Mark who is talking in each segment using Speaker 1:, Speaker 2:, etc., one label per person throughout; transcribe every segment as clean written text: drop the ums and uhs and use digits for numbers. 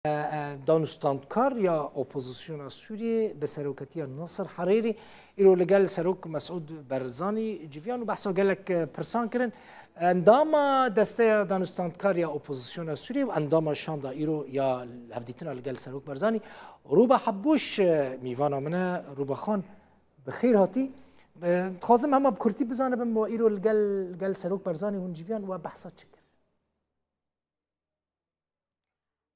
Speaker 1: دانستاندکار یا اپوزیسیون سوریه به سروکتی ناصر حریری ایرو لگل سروک مسعود برزانی جویان و بحثا گلک پرسان کرن اندام دسته دانستاندکار یا اپوزیسیون سوریه و اندام شاندا ایرو یا هفدیتنا لگل سروک برزانی روبا حبوش میوانا منه روبا خان بخیر هاتی خوازم همه بکرتی بزانه بم با ایرو لگل سروک برزانی هون جویان و بحثا چکر.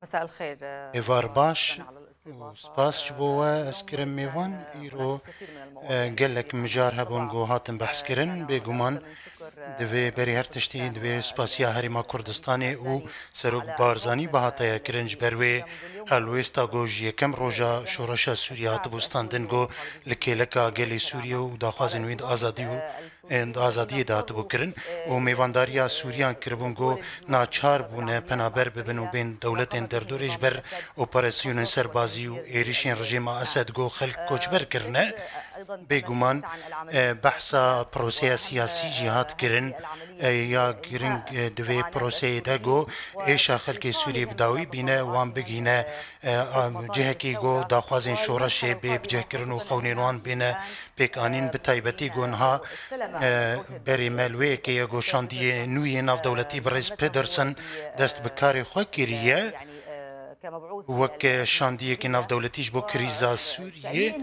Speaker 2: مساء الخير
Speaker 3: إيفار باش وسباس جبوا أسكرم ميوان إيرو قال لك مجار هبون جو هاتن بحث كرن بيجومان دوی بری هر تشتی دوی سپاسیا هریما کردستانی و سروک بارزانی بهاتایا کرنج بروی هلویستا گوش یکم روژا شورشا سوریا تبوستاندن گو لکیلکا گلی سوریا و داخوازن وید آزادی دات بو کرن و میوانداریا سوریان کربون گو ناچار بونه پنابر ببن و بین دولتین دردورش بر اپراسیون سربازی و ایریشین رژیم اسد گو خلق کوچبر کرنه بيجومان بحثا بروسيا سياسي جهات كرن يا جرينج دوي بروسيا داغو ايشا خلقي سوري بداوي بينا وان بگينا جهكي جو داخوازين شورش بجه كرن وخونينوان بينا بيكانين بتايبتي گونها بري ملوي كي يگو شاندي نوي ناف دولتي بريس بيدرسن دست بكاري خو كيريه وك شاندیه که ناف دولتیش با کریزا سوریه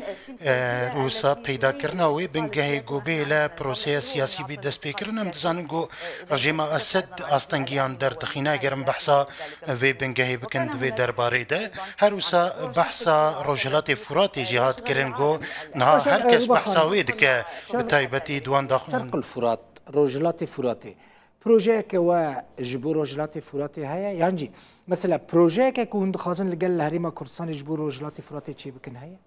Speaker 3: روسا پیدا کرنا و بنگه گوبه ل پروسه سیاسی بی دست پیکرن متزانن گو رژیم اسد آستنگیان در تخینا گرم بحثا و بنگه بکند و درباره ده هر روسا بحثا روجلات فرات جهاد کرن گو نه هر کس بحثا وید که تایبتی دوان داخل
Speaker 1: شرق الفرات روجلات فراته پروژه که و جبور روجلات فراته هيا يعني مثلا بروجه که كون خازن لقال هريما كردستان جبور روجلات فراته چی بكن هيا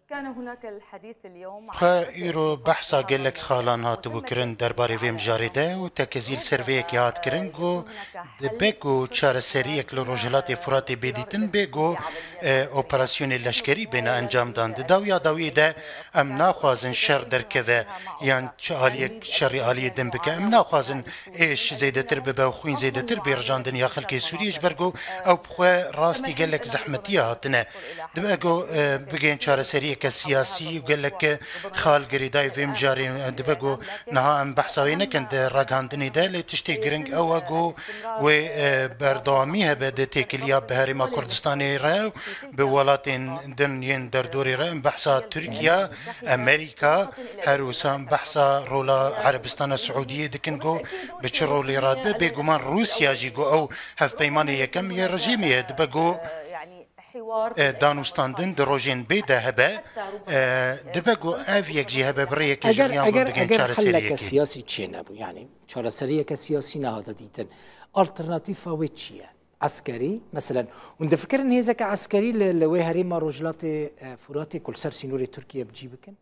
Speaker 2: كان هناك الحديث اليوم
Speaker 3: خيرو بحثا قال لك خالان هاتو بكرن درباري فيم جاريده وتكزيل سيرفيك يات كرنجو بيجو تشار سريك لروجلات فراتي بيديتن بيجو اوبراسيون اللشكري بين انجام دان داويا داويدا ام ناخوازن شر دركذا يعني شاليك شر الي دنبك ام ناخوازن ايش زيدتر ببا خوين زيدتر بيرجان دنيا خلقي سوريج برجو او بخوا راستي قال لك زحمتيه هاتنا دباجو بيجين تشار سريك السياسي وقال لك خال قريداي فيم جاري دبقو نها ام بحثاوينا كند راغاندني ده لتشتي جرينج اوغو و بردواميها بدتي كليا بهريما كردستاني را بولاتين دنيين دردوري را بحثا تركيا امريكا هروسان بحثا رولا عربستان السعوديه دكنجو بتشرولي راد بيغمان روسيا جيجو او هف بيماني يكم يا رجيمي دبقو دانستاندن دروجين بيدا هبه دبقو افيك جي هبه بريه كجريان بندقين چاره سريه
Speaker 1: سياسي تشينابو يعني چاره سريه كسياسي نهاده ديتن الترناتيف ويتشيه عسكري مثلا وند فكر ان هي زكا عسكري لوي هريما روجلات فراتي كل سر سينوري تركيا بجيبكن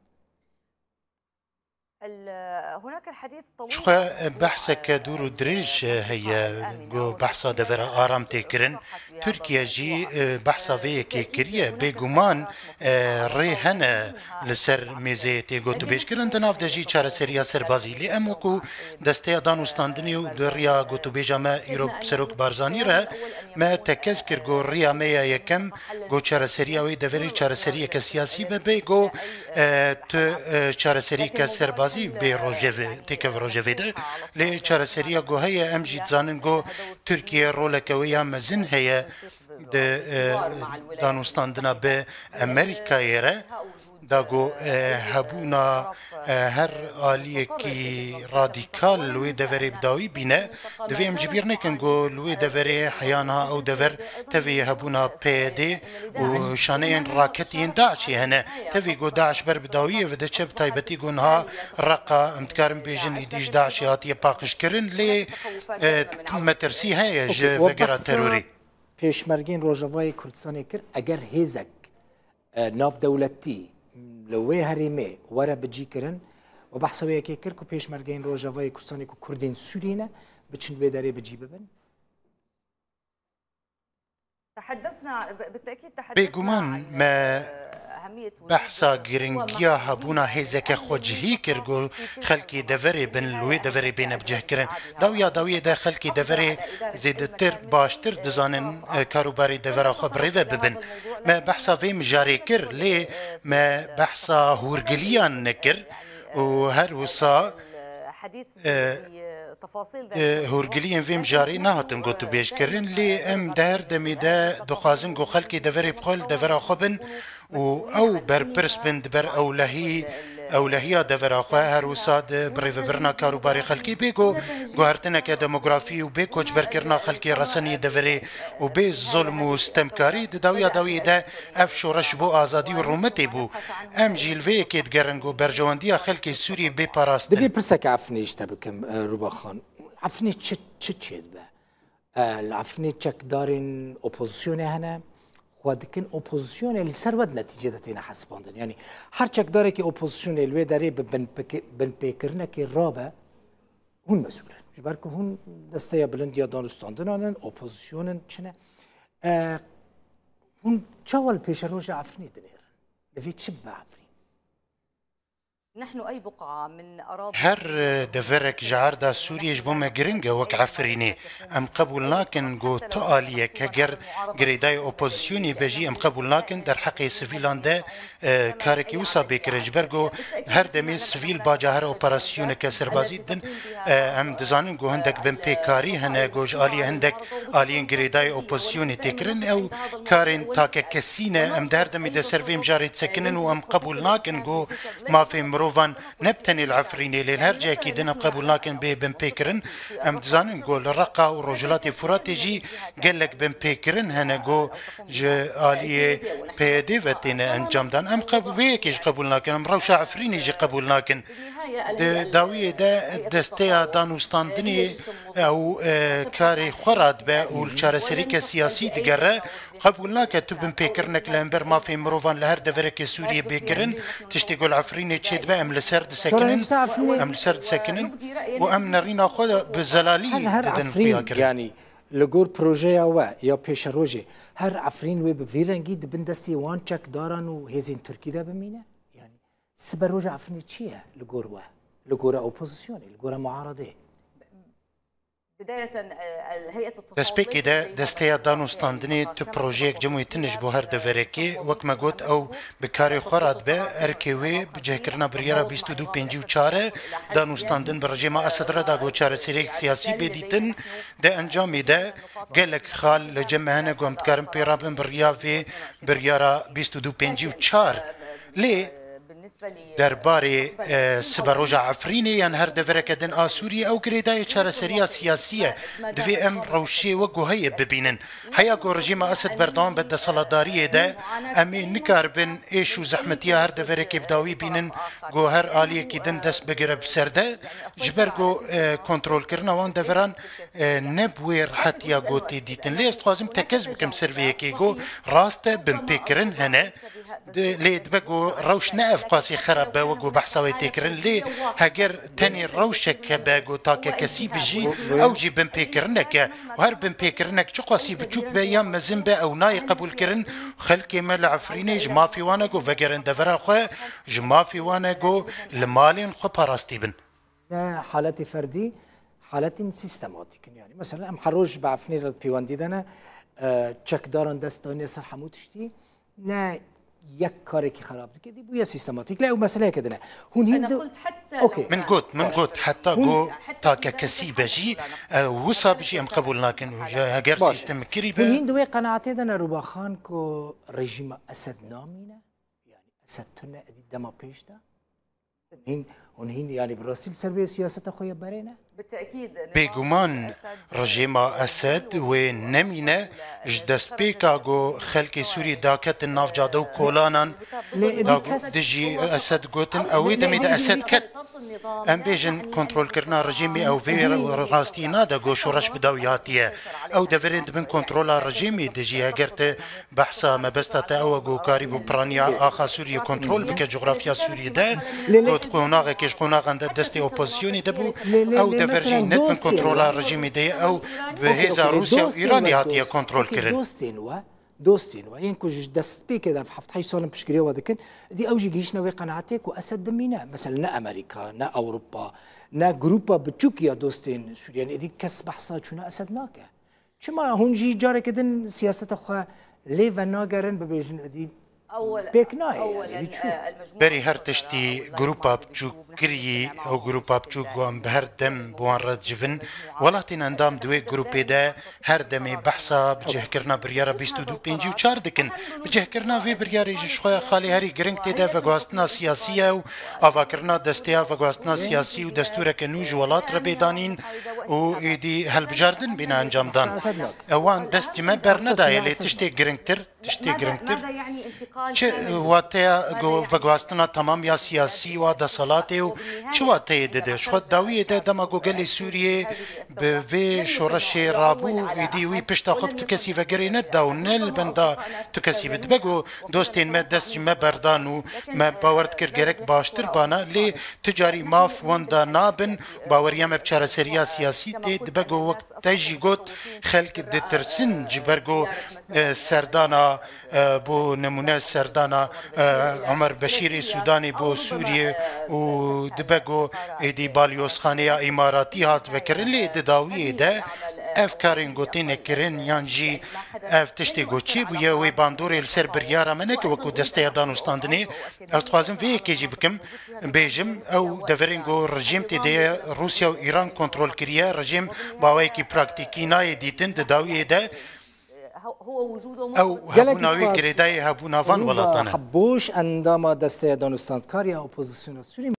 Speaker 2: هناك الحديث طويل
Speaker 3: شخا بحثك دور دريج هي جو بحثا دفر آرام تكرن تركيا جي بحثا في كيكريا بيجومان ريهنا لسر ميزي تيجو تبيش كرن دناف دجي چار سريا سربازي لي اموكو دستيا دانوستاندني و دريا جو تبيجا ما يروب سروك بارزاني را ما تكز كرغو ريا ميا يكم جو چار سريا وي دفري چار سريا كسياسي بيجو چار سريا كسربازي به روجوی تکه روجوی ده لی چهار سریا گو هیا ام جیت زانن گو ترکیه رولکویا مزن هیا ده دانوستاندنا به امریکا یره داغو هبونا هر آلیه کی رادیکال لوی دوری بداوی بینه دوی ام جبیر نکن گو لوی دوری حیانها او دور توی هبونا پیدی و شانین راکتین داعشی هنه توی گو داعش بر بداویه و ده چه بتایبتی گونها رقا امتکارم بیجن ایدیش داعشی هاتیه پاقش کرن لی مترسی هیا وگرا تروری
Speaker 1: پیشمرگین روجاوای کردستانی کر اگر هیزک ناف دولتی لوی هریمه ورا بجی کرن و بحثوی که کرکو پیش مرگین روجاوای کردستانی کو کردین سورینه بچند بداری بجی ببن
Speaker 2: تحدثنا بالتأكيد
Speaker 3: بيجومان ما بحثا گرنگیا هبونا هزک خوجهی کرگو خلکی دفری بن لوی دفری بین بجه کرن داوی ده خلکی دفری زیدتر باشتر دزانن کاروباری دفرا خبری و ببن ما بحثا ویم جاری کر لی ما بحثا هورگلیان نکر و هر وصا هورگلیان ویم جاری نهاتن گوتو بیش کرن لی ام در دمیده دخوازن گو خلکی دفری بخول دفرا خبن و او بر پرس بند بر اولهیا دفرا خواه هر وصاد بریف برنا کاروباری خلکی بیگو گوهرتنه که دموگرافی و بی کوچ برکرنا خلکی رسنی دفری و بی ظلم و ستمکاری داوی ده اف شورش بو آزادی و رومتی بو ام جیلوه که دگرنگو برجواندی خلکی سوری بی پاراستن
Speaker 1: دبي برسك عفني اشتبكم روبا خان عفني تشيد به العفني تشك دارين اوبوزيسيون هنا خودكن اوبوزيسيون اللي سرود نتيجه تينا حسباندن يعني هر تشك داري كي اوبوزيسيون اللي داري بن بيكرنا كي رابه هون مسؤول جبركم هون دستيا بلنديا دانستاندن اوبوزيسيون چنه هون چاول پیشروش عفني دنير دفي تشب عفني
Speaker 2: نحن أي بقعة من أراضي
Speaker 3: هر دفرك جعردا سوريا جبوما جرينجا وك عفريني ام قبول لكن جو تاليه كجر جريداي اوبوزيسيوني بجي ام قبول لكن در حق سيفيلان ده كاركي وسا بكرج برجو هر دمي سيفيل باجهر اوبراسيون كسربازي دن ام دزانن جو هندك بن بيكاري هنا جوج الي هندك الين جريداي اوبوزيسيوني تكرن او كارين تاك كسينه ام در دمي ده سيرفيم جاري تسكنن وام قبول لكن جو ما في مروفان نبتني العفريني للهرجة كيدنا قبول لكن بن بيكرن ام دزانن جو الرقا ورجلاتي فراتي جي قال لك بن بيكرن هنا جو آلية بيدي فتينا انجام دان ام قبول بيكيش قبول لكن ام روشا عفريني جي قبول لكن داوية دا دستيا دانوستاندني او كاري خورات با والشارسريكا سياسي تقرأ قبول لكن تبن بيكرنك لانبر ما في مروفان لهر دفرك سوريا بيكرن تشتغل عفريني تشيد با ام لسرد سكنن وام نرينا خود بزلالي
Speaker 1: ددن بياكر يعني لغور بروجيا و يا بيشروجي هر عفرين وي بفيرنجي دبن دستي وان تشك دارن وهزين تركي دا بمينه يعني سبروج عفرين تشيه لغور اوبوزيسيوني لغور معارضه
Speaker 2: بداية الهيئة
Speaker 3: بس بيكي ده دستيا دانوستاندني تو بروجيك جموي تنج بو هر دفريكي وك ما قلت او بكاري خورات با اركيوي بجهكرنا بريارا 22 بينجيو چاره دانوستاندن برجيما اسدرا دا گو چاره سيريك سياسي بديتن ده انجامي ده قالك خال لجمهنا قومت كارم بيرابن بريافي بريارا 22 بينجيو چار ليه درباري سبروجا عفريني يعني هر دفرك دن آسوري او قريداي چارسريا سياسية دفي ام روشي وقو هيا ببينن حيا قو رجيم اسد بردان بدا صلاداريه ده امي نكار بن ايشو زحمتيا هر دفرك بداوي بينن قو هر آلية كي دن دست بقرب سرده جبر قو كنترول كرنا وان دفران نبوير حتيا قو تيديتن ليه استخوازم تكز بكم سرفيه كي قو راسته بن بيكرن هنا ليه دبقو روش نقف قاسي خرب وقو بحثاوي تكرن ليه هاجر تاني روشك باقو تاكا كسي بجي او جي بن بيكرنك وهر بن بيكرنك شو قاسي بتشوك بيام مزنبه او ناي قبول كرن خلكي مال عفريني جما في وانقو فقرن دفرا خو جما في وانقو المالين خو باراستي بن
Speaker 1: حالتي فردي حالتي سيستماتيك يعني مثلا ام حروج بعفني بيواندي دنا تشك دارن دستاني سر حموتشتي نا یک کاری که خراب کردی بویا سیستماتیک لا مسئله کدنه هون
Speaker 2: هند انا قلت حتى
Speaker 3: اوكي من قلت حتى جو تاكا كسي بجي وصا بجي ام قبول لكن هاجر سيستم كريبه
Speaker 1: هون هند وي قناعتي دنا روبا خان كو رژیم اسد نامینه يعني اسد تنه ادي دما پیشتا هون يعني براسيل سربيه سياسه خويا برينا
Speaker 2: بالتاكيد
Speaker 3: بيغمان رژیم اسد و نمینه جدست بيكا جو خلق سوري داكت الناف جادو كولانان دجي اسد قوتن او دمي اسد كت ام بيجن كنترول كرنا رژیمی او في راستينا دا جو شورش بداوياتيه او دفرند من كنترول رژیمی دجي هاجرت بحثا ما بسطه او جو قريب برانيا اخا سوريا كنترول بك جغرافيا سوريا ده قوت قوناغ كيش قوناغ عند دستي اوبوزيسيوني دبو او دفرجي نت من كنترول رژیمی ده او بهزا روسيا وايران هاتيه كنترول كرن
Speaker 1: دوستين و دوستين وين كوج دست بي كذا في حفت حي سولم بشكريه وذكن دي اوجي جيشنا وقناعتك واسد دمينا مثلا نا امريكا نا اوروبا نا جروبا بتشوكيا دوستين سوريان اذا كس بحصا شنو اسدناك شما هونجي جاري كدن سياسه اخا ليفا ناغرن ببيجن دي
Speaker 2: اولا
Speaker 3: بری هر تشتی گروپا بچوک کری او گروپا بچوک وان به هر دم بوان رد جفن ولاتین اندام دوی گروپی ده هر دمی بحثا بجه کرنا بریارا 22 و 4 دکن بجه کرنا وی بریاری جشخوی خالی هری گرنگ تیده وگواستنا سیاسیه و آوا کرنا دستیا وگواستنا سیاسی و دستور کنوج ولات را بیدانین و ایدی هل بجاردن بینا انجام دان اوان دستی ما برندای لی تشتی گرنگ تر
Speaker 2: ماذا يعني انتقال
Speaker 3: چه واتیا وگواستنا تمام یا سیاسی و دسالاتی و چه واتیا داده شخود داویه ده دما گوگل سوریه به وی شورش رابو ایدی وی پشتا خوب تو کسی وگری نداو نل بندا تو کسی بد بگو دوستین ما دست ما بردانو ما باورد کر گرک باشتر بانا لی تجاری ماف وندا نابن باوریا ما بچاره سریا سیاسی تی دبگو وقت تیجی گوت خلق دترسن جبرگو سردانا بو نمونه سردانا عمر بشیر سودانی بو سوریه و دبگو ایدی بالیوس خانه اماراتی هات وکرلی دداویه ده اف کارین گوتی نکرین یانجی اف تشتی گوچی بو یه وی باندوری لسر بریارا منه که وکو دسته دانوستاندنی از توازم وی اکیجی بکم بیجم او دورینگو رژیم تی ده روسیا و ایران کنترول کریه رژیم باوی کی پراکتیکی نای دیتن دداویه ده
Speaker 2: هو وجوده
Speaker 3: او هبوناوی گریدای هبوناوان ولاتانه
Speaker 1: حبوش اندام دسته دانستاندکاری اپوزیسیون سوری